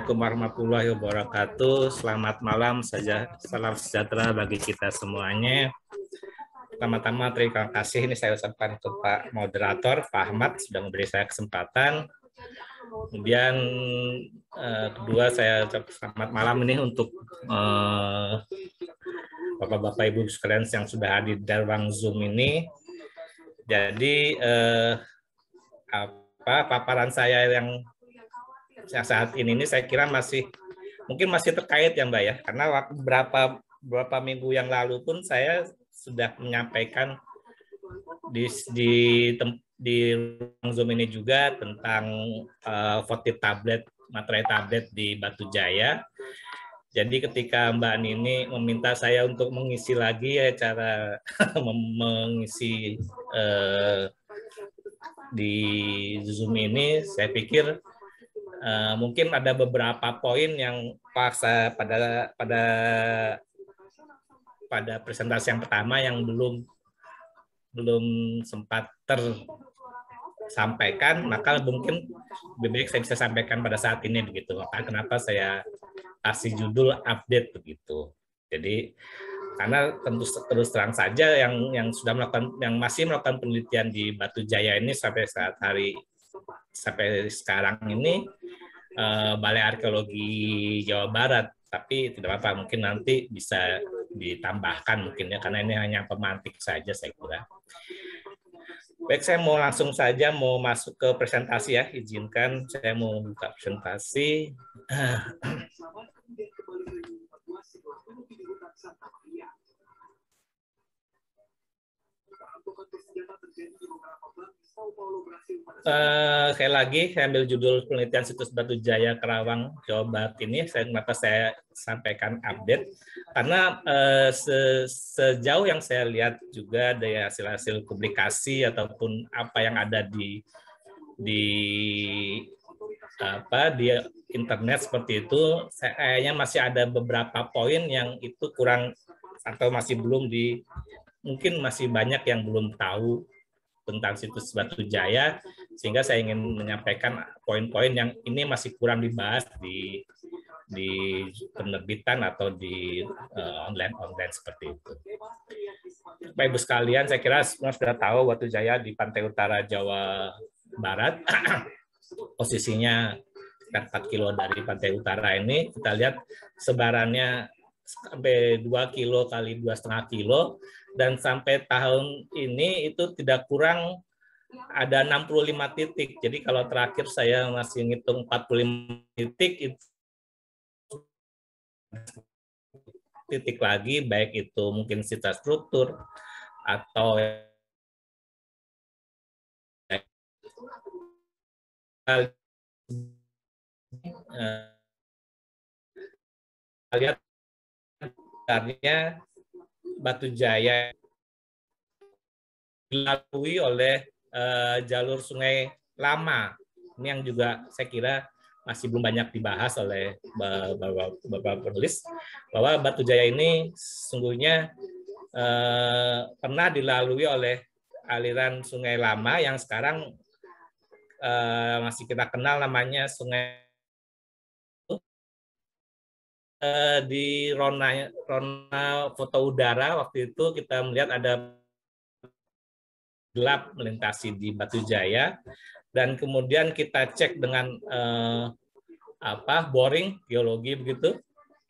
Assalamualaikum warahmatullahi wabarakatuh. Selamat malam saja, salam sejahtera bagi kita semuanya. Pertama-tama terima kasih ini saya ucapkan untuk Pak Moderator, Pak Ahmad sudah memberi saya kesempatan. Kemudian kedua saya ucapkan selamat malam ini untuk Bapak-Bapak Ibu sekalian yang sudah hadir di ruang Zoom ini. Jadi paparan saya yang saat ini saya kira mungkin masih terkait ya Mbak ya, karena waktu beberapa minggu yang lalu pun saya sudah menyampaikan di ruang Zoom ini juga tentang votif tablet, materai tablet di Batu Jaya. Jadi ketika Mbak Nini meminta saya untuk mengisi lagi ya cara mengisi di Zoom ini, saya pikir mungkin ada beberapa poin yang pas pada presentasi yang pertama yang belum sempat tersampaikan, maka mungkin lebih baik saya bisa sampaikan pada saat ini begitu. Maka kenapa saya kasih judul update begitu. Jadi karena tentu terus terang saja yang masih melakukan penelitian di Batu Jaya ini sampai sekarang ini Balai Arkeologi Jawa Barat, tapi tidak apa-apa, mungkin nanti bisa ditambahkan mungkin ya, karena ini hanya pemantik saja saya kira. Baik, saya mau langsung saja mau masuk ke presentasi ya, izinkan saya mau buka presentasi. Sekali lagi saya ambil judul penelitian situs Batu Jaya Kerawang Jawa Barat ini. Kenapa saya sampaikan update karena sejauh yang saya lihat juga dari hasil-hasil publikasi ataupun apa yang ada di internet seperti itu, kayaknya masih ada beberapa poin yang itu kurang atau masih belum mungkin masih banyak yang belum tahu tentang situs Batu Jaya, sehingga saya ingin menyampaikan poin-poin yang ini masih kurang dibahas di penerbitan atau di online seperti itu. Bapak Ibu sekalian, saya kira semua sudah tahu Batu Jaya di pantai utara Jawa Barat. Posisinya 4 kilo dari pantai utara ini, kita lihat sebarannya sampai 2 kilo kali 2,5 kilo, dan sampai tahun ini itu tidak kurang ada 65 titik. Jadi kalau terakhir saya masih ngitung 45 titik, titik lagi, baik itu mungkin sita struktur atau lihat sebenarnya Batu Jaya dilalui oleh jalur sungai lama. Ini yang juga saya kira masih belum banyak dibahas oleh Bapak penulis, bahwa Batu Jaya ini sesungguhnya pernah dilalui oleh aliran sungai lama yang sekarang masih kita kenal namanya Sungai di Rona foto udara waktu itu kita melihat ada gelap melintasi di Batu Jaya, dan kemudian kita cek dengan boring geologi begitu,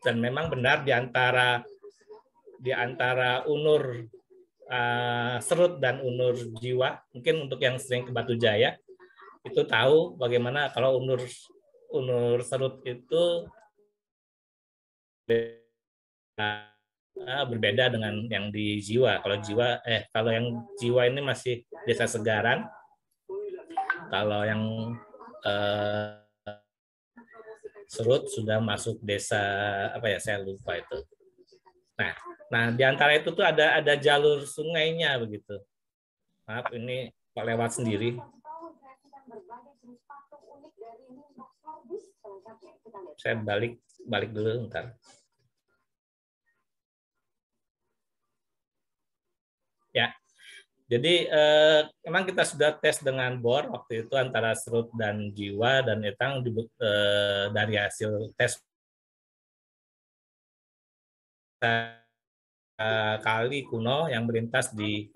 dan memang benar di antara unur serut dan unur jiwa, mungkin untuk yang sering ke Batu Jaya itu tahu bagaimana kalau unur serut itu berbeda dengan yang di jiwa. Kalau yang jiwa ini masih desa Segaran. Kalau yang serut sudah masuk desa saya lupa itu. Nah di antara itu tuh ada jalur sungainya begitu. Maaf ini Pak lewat sendiri. Saya balik dulu ntar. Ya, Jadi memang kita sudah tes dengan bor waktu itu antara serut dan jiwa dan etang dari hasil tes kali kuno yang melintas di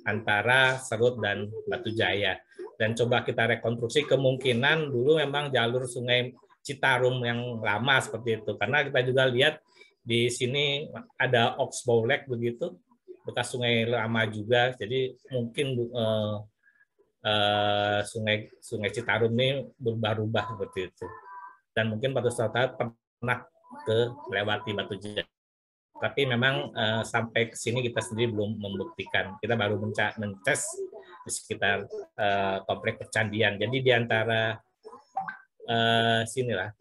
antara Serut dan Batu Jaya. Dan coba kita rekonstruksi kemungkinan dulu memang jalur Sungai Citarum yang lama seperti itu. Karena kita juga lihat di sini ada Oxbow Lake begitu, bekas sungai lama juga. Jadi mungkin Sungai Citarum ini berubah-ubah seperti itu. Dan mungkin pada suatu saat pernah melewati Batu Jaya. Tapi memang sampai ke sini kita sendiri belum membuktikan. Kita baru mences di sekitar komplek percandian. Jadi di antara sinilah,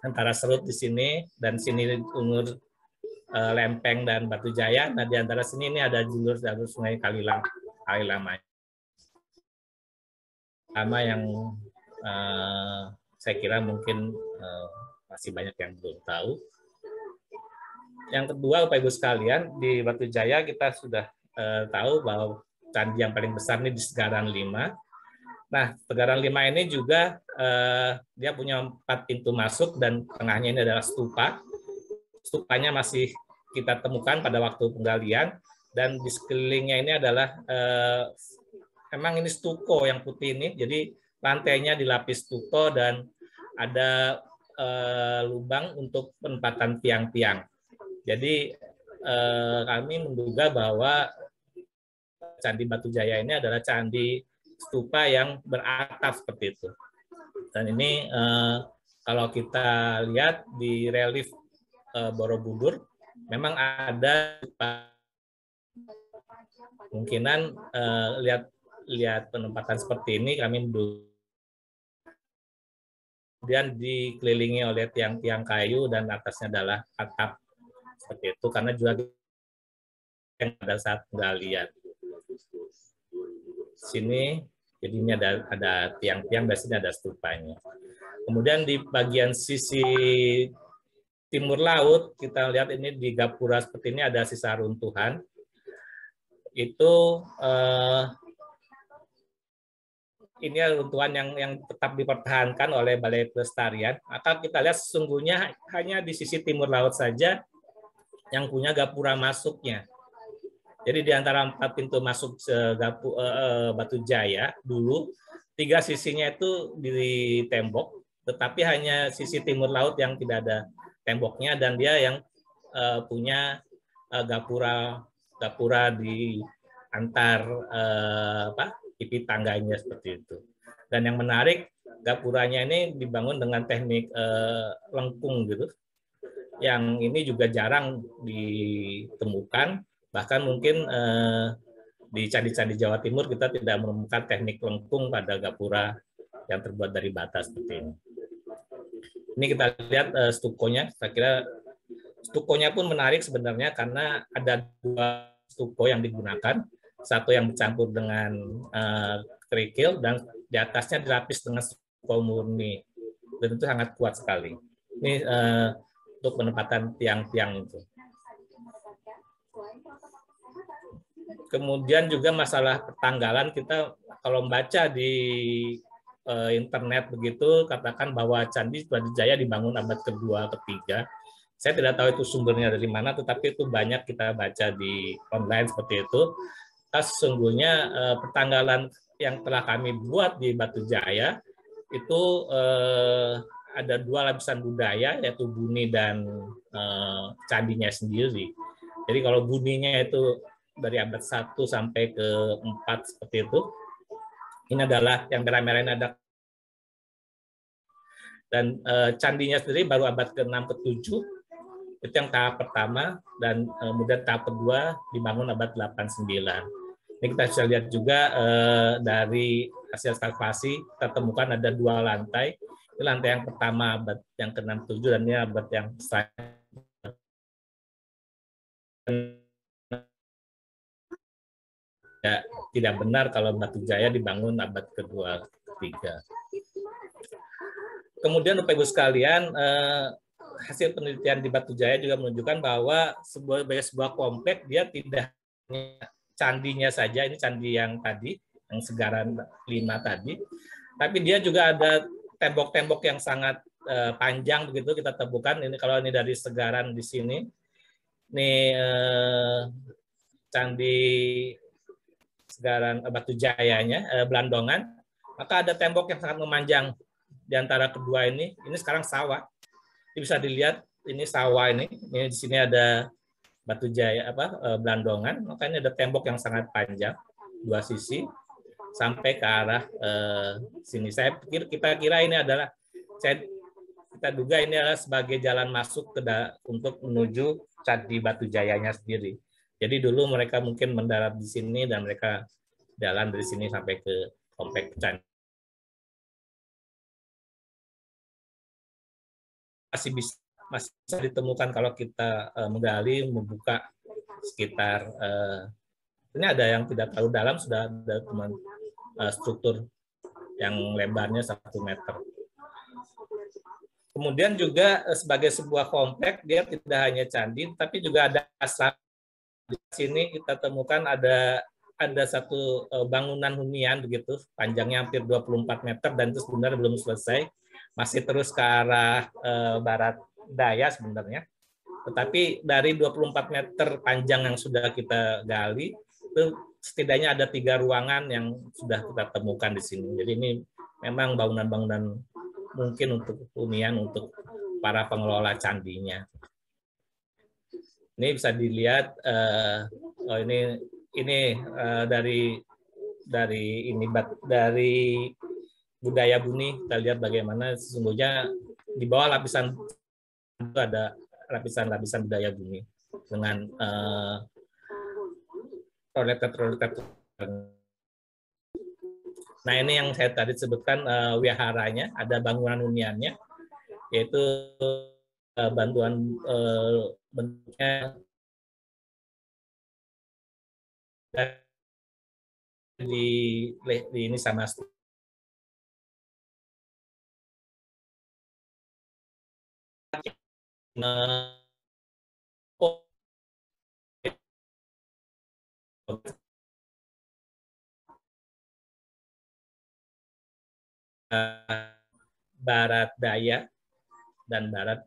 antara Serut di sini dan sini Ungur Lempeng dan Batu Jaya. Nah di antara sini ini ada jalur Sungai Kalilamai. Sama yang saya kira mungkin masih banyak yang belum tahu. Yang kedua, Bapak Ibu sekalian, di Batu Jaya kita sudah tahu bahwa candi yang paling besar ini di Segaran 5. Nah, Segaran 5 ini juga dia punya 4 pintu masuk dan tengahnya ini adalah stupa. Stupanya masih kita temukan pada waktu penggalian dan di sekelilingnya ini adalah memang ini stuko yang putih ini, jadi lantainya dilapis stuko dan ada lubang untuk penempatan tiang-tiang. Jadi kami menduga bahwa Candi Batu Jaya ini adalah candi stupa yang beratap seperti itu. Dan ini kalau kita lihat di relief Borobudur, memang ada kemungkinan lihat penempatan seperti ini kami menduga. Kemudian dikelilingi oleh tiang-tiang kayu dan atasnya adalah atap. Seperti itu karena juga yang pada saat penggalian sini jadi ini ada tiang-tiang, biasanya ada stupanya. Kemudian di bagian sisi timur laut kita lihat ini di gapura seperti ini ada sisa runtuhan itu ini runtuhan yang tetap dipertahankan oleh Balai Pelestarian. Maka kita lihat sesungguhnya hanya di sisi timur laut saja yang punya gapura masuknya. Jadi di antara 4 pintu masuk Batu Jaya dulu 3 sisinya itu di tembok, tetapi hanya sisi timur laut yang tidak ada temboknya dan dia yang punya gapura di antar pipi tangganya seperti itu. Dan yang menarik gapuranya ini dibangun dengan teknik lengkung gitu. Yang ini juga jarang ditemukan, bahkan mungkin di candi-candi Jawa Timur kita tidak menemukan teknik lengkung pada gapura yang terbuat dari bata seperti ini. Ini kita lihat stukonya, saya kira stukonya pun menarik sebenarnya karena ada 2 stuko yang digunakan, satu yang bercampur dengan kerikil dan di atasnya dilapis dengan stuko murni, dan itu sangat kuat sekali. Ini untuk penempatan tiang-tiang itu. Kemudian juga masalah pertanggalan, kita kalau membaca di internet begitu katakan bahwa Candi Batu Jaya dibangun abad kedua, ketiga. Saya tidak tahu itu sumbernya dari mana, tetapi itu banyak kita baca di online seperti itu. Sesungguhnya pertanggalan yang telah kami buat di Batu Jaya itu ada 2 lapisan budaya, yaitu buni dan candinya sendiri. Jadi kalau buninya itu dari abad 1 sampai ke 4 seperti itu, ini adalah yang merah-merah ini ada. Dan candinya sendiri baru abad ke-6 ke-7, itu yang tahap pertama, dan kemudian tahap kedua dibangun abad 8-9. Ini kita bisa lihat juga dari hasil ekskavasi, kita temukan ada 2 lantai. Ini lantai yang pertama abad yang ke-6-7 dan ini abad yang tidak benar kalau Batu Jaya dibangun abad kedua, ketiga. Kemudian Bapak Ibu sekalian, hasil penelitian di Batu Jaya juga menunjukkan bahwa sebuah komplek dia tidak candinya saja, ini candi yang tadi, yang Segaran 5 tadi. Tapi dia juga ada tembok-tembok yang sangat panjang begitu kita temukan. Ini kalau ini dari Segaran di sini, ini candi Segaran Batu Jayanya, Belandongan, maka ada tembok yang sangat memanjang di antara kedua ini. Ini sekarang sawah. Ini bisa dilihat ini sawah ini. Ini di sini ada Batu Jaya Belandongan, makanya ada tembok yang sangat panjang dua sisi sampai ke arah sini. Kita kira ini adalah kita duga ini adalah sebagai jalan masuk untuk menuju Candi Batu Jayanya sendiri. Jadi dulu mereka mungkin mendarat di sini dan mereka jalan dari sini sampai ke komplek candi. Masih bisa ditemukan kalau kita menggali, membuka sekitar ini ada yang tidak terlalu dalam, sudah ada teman struktur yang lebarnya 1 meter. Kemudian juga sebagai sebuah komplek, dia tidak hanya candi, tapi juga ada asal. Di sini kita temukan ada satu bangunan hunian begitu, panjangnya hampir 24 meter dan itu sebenarnya belum selesai, masih terus ke arah barat daya sebenarnya. Tetapi dari 24 meter panjang yang sudah kita gali, itu setidaknya ada 3 ruangan yang sudah kita temukan di sini. Jadi ini memang bangunan-bangunan mungkin untuk hunian untuk para pengelola candinya. Ini bisa dilihat ini dari budaya Buni. Kita lihat bagaimana sesungguhnya di bawah lapisan itu ada lapisan-lapisan budaya Buni dengan roletet. Nah ini yang saya tadi sebutkan wiharanya, ada bangunan huniannya, yaitu bantuan bentuknya di ini sama barat daya dan barat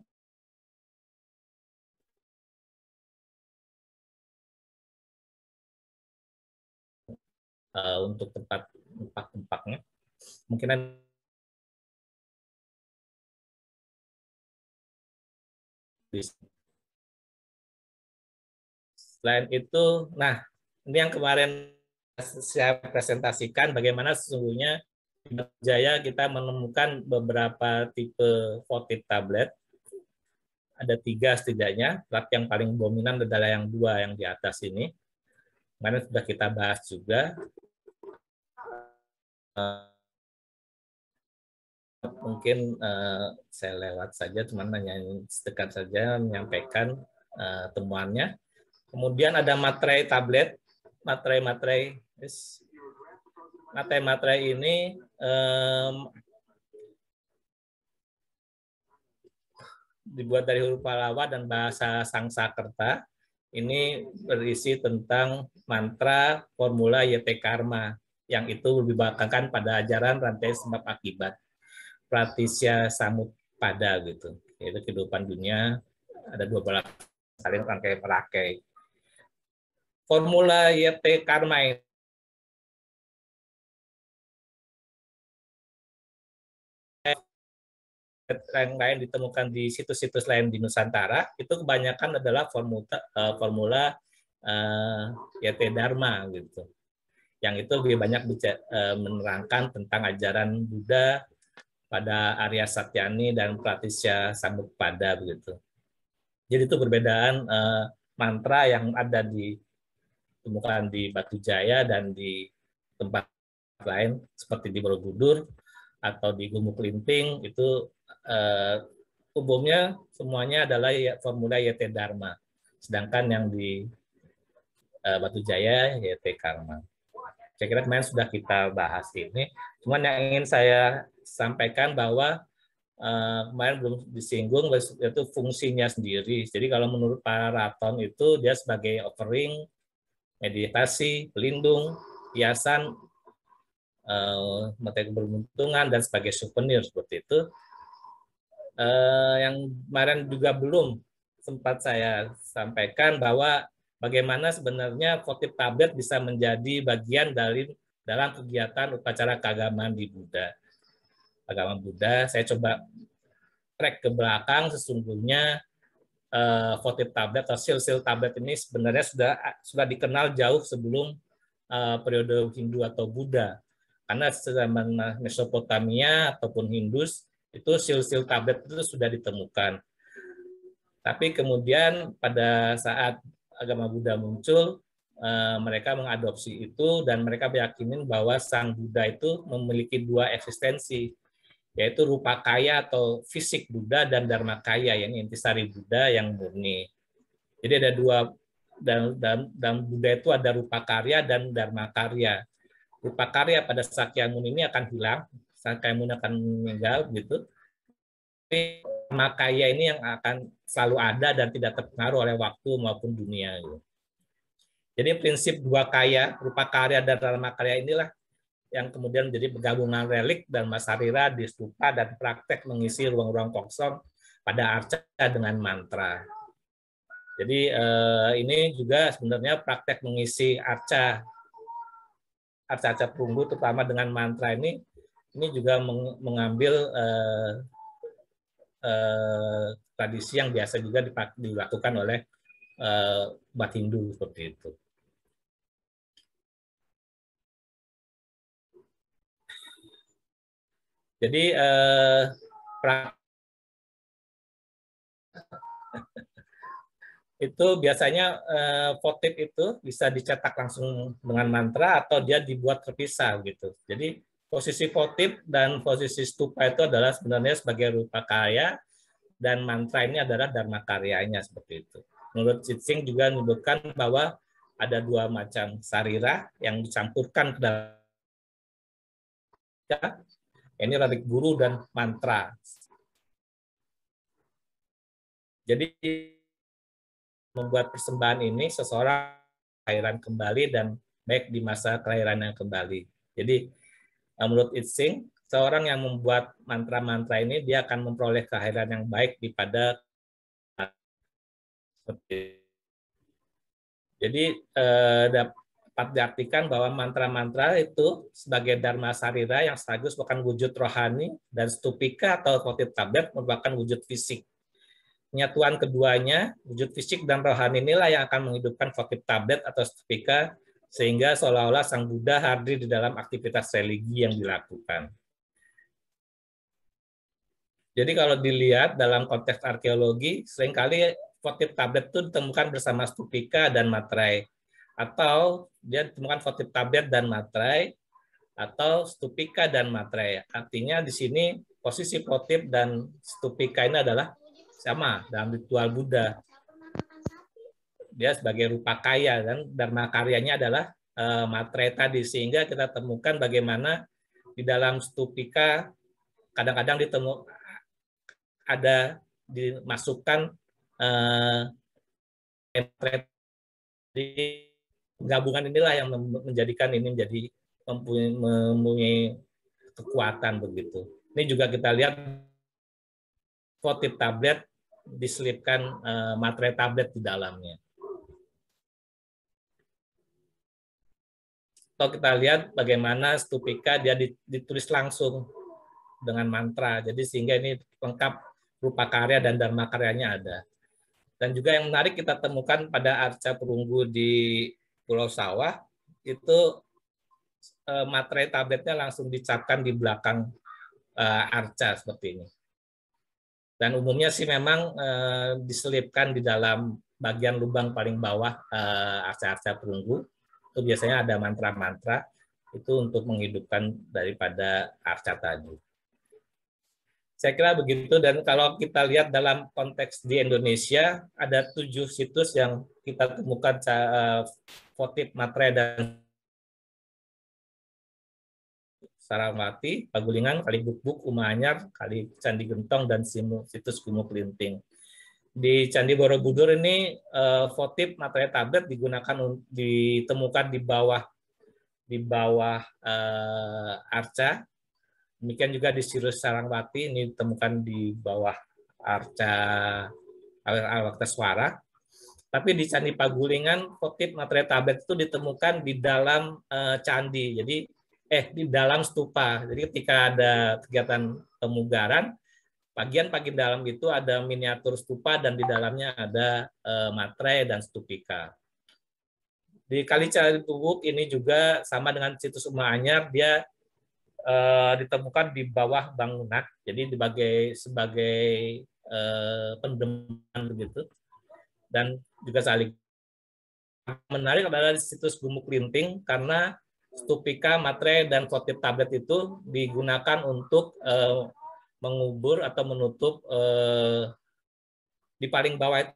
untuk tempat-tempatnya. Mungkin selain itu, nah ini yang kemarin saya presentasikan bagaimana sesungguhnya di Batu Jaya kita menemukan beberapa tipe votive tablet. Ada 3 setidaknya, tapi yang paling dominan adalah yang 2 yang di atas ini. Kemarin sudah kita bahas juga. Mungkin saya lewat saja, cuma nanyain sedekat saja menyampaikan temuannya. Kemudian ada materai tablet, materai ini dibuat dari huruf Pallawa dan bahasa Sangsakerta. Ini berisi tentang mantra formula YT Karma yang itu dibawakan pada ajaran rantai sebab akibat Pratisya Samutpada gitu. Yaitu kehidupan dunia ada 12 saling rangkai-perakai. Formula YT Karma ini lain ditemukan di situs-situs lain di Nusantara, itu kebanyakan adalah formula YT Dharma gitu. Yang itu lebih banyak menerangkan tentang ajaran Buddha pada Arya Satyani dan Pratisya Samutpada begitu. Jadi itu perbedaan mantra yang ada ditemukan di Batu Jaya dan di tempat lain seperti di Borobudur atau di Gumuk Linting itu umumnya semuanya adalah formula YT Dharma, sedangkan yang di Batu Jaya YT Karma. Saya kira kemarin sudah kita bahas ini, cuman yang ingin saya sampaikan bahwa kemarin belum disinggung itu fungsinya sendiri. Jadi kalau menurut para Raton itu dia sebagai offering meditasi, pelindung, hiasan, materi keberuntungan, dan sebagai souvenir seperti itu. Yang kemarin juga belum sempat saya sampaikan bahwa bagaimana sebenarnya votive tablet bisa menjadi bagian dalam kegiatan upacara keagamaan di Buddha. Agama Buddha, saya coba track ke belakang, sesungguhnya votive tablet atau sil-sil tablet ini sebenarnya sudah dikenal jauh sebelum periode Hindu atau Buddha. Karena zaman Mesopotamia ataupun Hindus, itu sil-sil tablet itu sudah ditemukan. Tapi kemudian pada saat agama Buddha muncul, mereka mengadopsi itu dan mereka meyakini bahwa Sang Buddha itu memiliki dua eksistensi, yaitu rupa kaya atau fisik Buddha dan dharma kaya, yang intisari Buddha yang murni. Jadi ada dua, dan Buddha itu ada rupa karya dan dharma karya. Rupa karya pada Sakyamuni ini akan hilang, Sakyamuni akan meninggal gitu. Tapi dharma kaya ini yang akan selalu ada dan tidak terpengaruh oleh waktu maupun dunia. Gitu. Jadi prinsip dua kaya, rupa karya dan dharma karya inilah yang kemudian menjadi penggabungan relik dan masarira di stupa dan praktek mengisi ruang-ruang kosong pada arca dengan mantra. Jadi ini juga sebenarnya praktek mengisi arca perunggu terutama dengan mantra ini juga mengambil tradisi yang biasa juga dilakukan oleh umat Hindu seperti itu. Jadi itu biasanya votive itu bisa dicetak langsung dengan mantra atau dia dibuat terpisah gitu. Jadi posisi votive dan posisi stupa itu adalah sebenarnya sebagai rupa kaya dan mantra ini adalah dharma karyanya seperti itu. Menurut Cicing juga menyebutkan bahwa ada dua macam sarira yang dicampurkan ke dalam ini relik guru dan mantra. Jadi membuat persembahan ini seseorang kelahiran kembali dan baik di masa kelahirannya kembali. Jadi menurut Itsing, seorang yang membuat mantra-mantra ini dia akan memperoleh kelahiran yang baik pada jadi dapat diartikan bahwa mantra-mantra itu sebagai dharma sarira yang sekaligus bukan wujud rohani, dan stupika atau votive tablet merupakan wujud fisik. Penyatuan keduanya, wujud fisik dan rohani inilah yang akan menghidupkan votive tablet atau stupika, sehingga seolah-olah Sang Buddha hadir di dalam aktivitas religi yang dilakukan. Jadi kalau dilihat dalam konteks arkeologi, seringkali votive tablet itu ditemukan bersama stupika dan matrai, atau dia ditemukan votive tablet dan matrai, atau stupika dan matrai. Artinya di sini posisi votive dan stupika ini adalah sama dalam ritual Buddha. Dia sebagai rupa kaya dan dharma karyanya adalah matrai tadi, sehingga kita temukan bagaimana di dalam stupika kadang-kadang ada dimasukkan di gabungan inilah yang menjadikan ini menjadi mempunyai kekuatan begitu. Ini juga kita lihat votive tablet diselipkan materai tablet di dalamnya. Atau kita lihat bagaimana stupika dia ditulis langsung dengan mantra. Jadi sehingga ini lengkap rupa karya dan dharma karyanya ada. Dan juga yang menarik kita temukan pada arca perunggu di Pulau Sawah, itu materai tabletnya langsung dicapkan di belakang arca seperti ini. Dan umumnya sih memang diselipkan di dalam bagian lubang paling bawah arca-arca perunggu. Itu biasanya ada mantra-mantra itu untuk menghidupkan daripada arca tadi. Saya kira begitu, dan kalau kita lihat dalam konteks di Indonesia, ada 7 situs yang kita temukan votive materai dan Sarawati, Pagulingan, Kali Bukbuk, Uma Anyar, Kali Candi Gentong, dan situs Gunung Kelinting. Di Candi Borobudur ini votip materai tablet ditemukan di bawah arca. Demikian juga di Sirus Sarangpati ini ditemukan di bawah arca Awaktaswara. Tapi di Candi Pagulingan votip materai tablet itu ditemukan di dalam candi. Jadi di dalam stupa. Jadi ketika ada kegiatan pemugaran, bagian dalam itu ada miniatur stupa dan di dalamnya ada materai dan stupika. Di Kali Cibubuk ini juga sama dengan situs Uma Anyar, dia ditemukan di bawah bangunan, jadi sebagai pendeman begitu. Dan juga saling menarik adalah di situs Gumuk Linting karena stupika, materai, dan votip tablet itu digunakan untuk mengubur atau menutup di paling bawah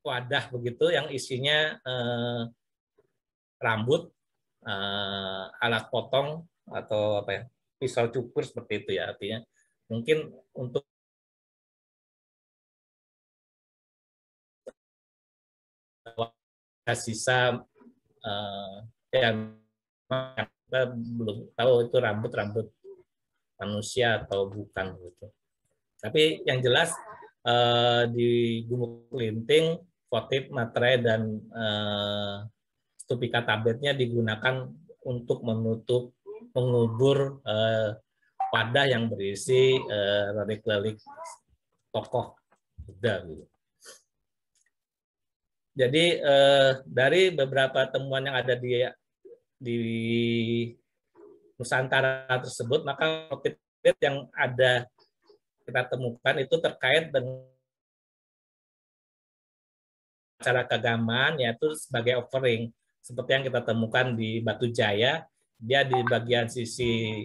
wadah begitu yang isinya rambut, alat potong atau apa ya, pisau cukur seperti itu ya, artinya mungkin untuk sisa yang kita belum tahu itu rambut manusia atau bukan gitu. Tapi yang jelas di Gumuk Linting, votip, materai, dan stupika tabletnya digunakan untuk mengubur wadah yang berisi relik-relik tokoh Buddha. Jadi dari beberapa temuan yang ada di Nusantara tersebut, maka motif yang ada kita temukan itu terkait dengan acara keagamaan, yaitu sebagai offering. Seperti yang kita temukan di Batu Jaya, dia di bagian sisi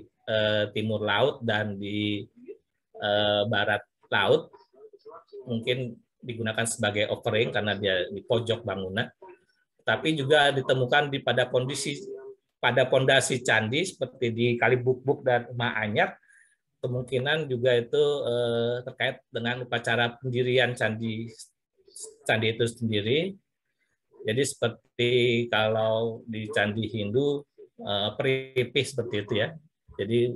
timur laut dan di barat laut, mungkin digunakan sebagai offering karena dia di pojok bangunan. Tapi juga ditemukan pada pondasi candi seperti di Kali Bukbuk dan Uma Anyar, kemungkinan juga itu terkait dengan upacara pendirian candi itu sendiri. Jadi seperti kalau di candi Hindu peripih seperti itu ya. Jadi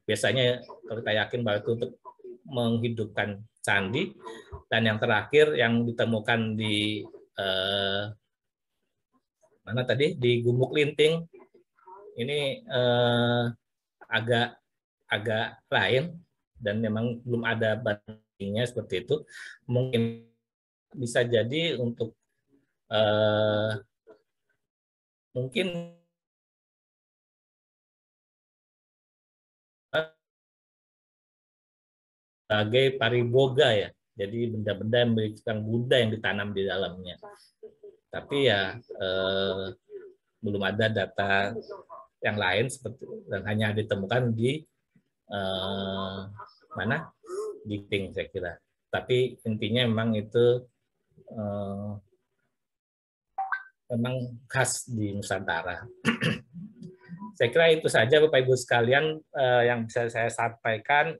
biasanya kalau kita yakin bahwa itu untuk menghidupkan candi. Dan yang terakhir yang ditemukan di mana tadi, di Gumuk Linting, ini agak lain dan memang belum ada bandingnya seperti itu. Mungkin bisa jadi untuk mungkin sebagai pariboga ya, jadi benda-benda yang memiliki Buddha yang ditanam di dalamnya. Tapi ya belum ada data yang lain seperti, dan hanya ditemukan di mana, di Ting saya kira. Tapi intinya memang itu memang khas di Nusantara. Saya kira itu saja Bapak Ibu sekalian yang bisa saya sampaikan.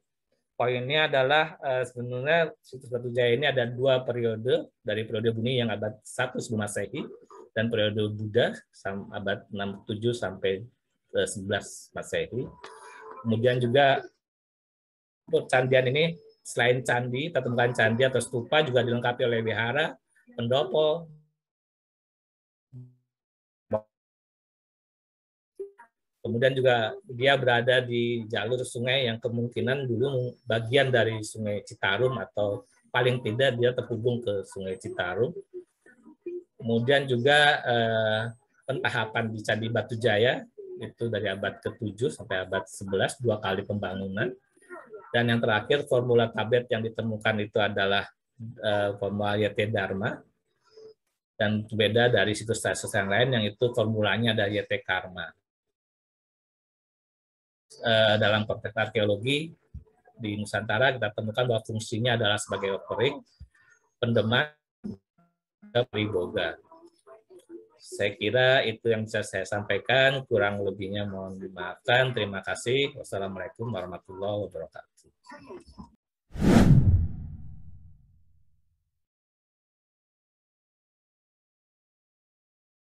Poinnya adalah sebenarnya situs Batu Jaya ini ada dua periode, dari periode Buni yang abad 1 sebelum Masehi dan periode Buddha abad 67 sampai 11 Masehi. Kemudian juga percandian ini selain candi, kita temukan candi atau stupa juga dilengkapi oleh wihara, pendopo, kemudian juga dia berada di jalur sungai yang kemungkinan dulu bagian dari Sungai Citarum atau paling tidak dia terhubung ke Sungai Citarum. Kemudian juga pentahapan di Candi Batu Jaya itu dari abad ke-7 sampai abad 11, 2 kali pembangunan. Dan yang terakhir formula tablet yang ditemukan itu adalah formula YT Dharma. Dan beda dari situs-situs yang lain yang itu formulanya ada YT Karma. Dalam konteks arkeologi di Nusantara kita temukan bahwa fungsinya adalah sebagai offering, pendeman, pariboga. Saya kira itu yang bisa saya sampaikan, kurang lebihnya mohon dimaafkan. Terima kasih. Wassalamualaikum warahmatullahi wabarakatuh.